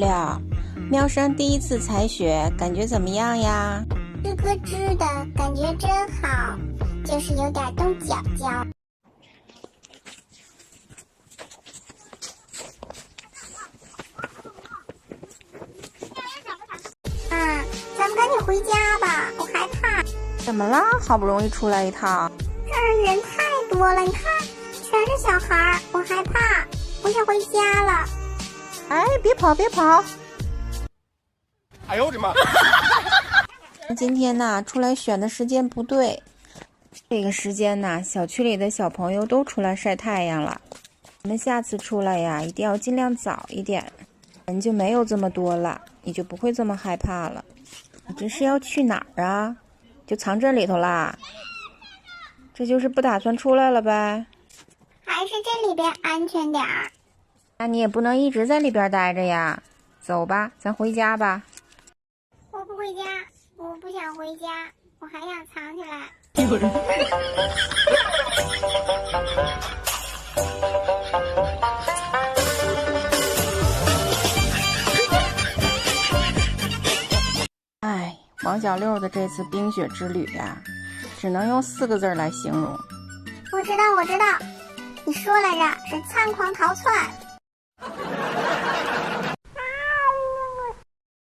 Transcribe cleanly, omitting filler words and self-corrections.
了。喵生第一次采雪，感觉怎么样呀？吱咯吱的感觉真好，就是有点冻脚脚。咱们赶紧回家吧，我害怕。怎么了？好不容易出来一趟，这儿人太多了，你看，全是小孩，我害怕，我想回家了。哎，别跑别跑！哎呦我的妈！今天呢，出来选的时间不对。这个时间呢，小区里的小朋友都出来晒太阳了。我们下次出来呀，一定要尽量早一点，人就没有这么多了，你就不会这么害怕了。你这是要去哪儿啊？就藏这里头啦？这就是不打算出来了呗？还是这里边安全点儿。那你也不能一直在里边待着呀。走吧，咱回家吧。我不回家，我不想回家，我还想藏起来。哎，王小六的这次冰雪之旅呀，只能用4个字来形容。我知道，你说来着是仓皇逃窜。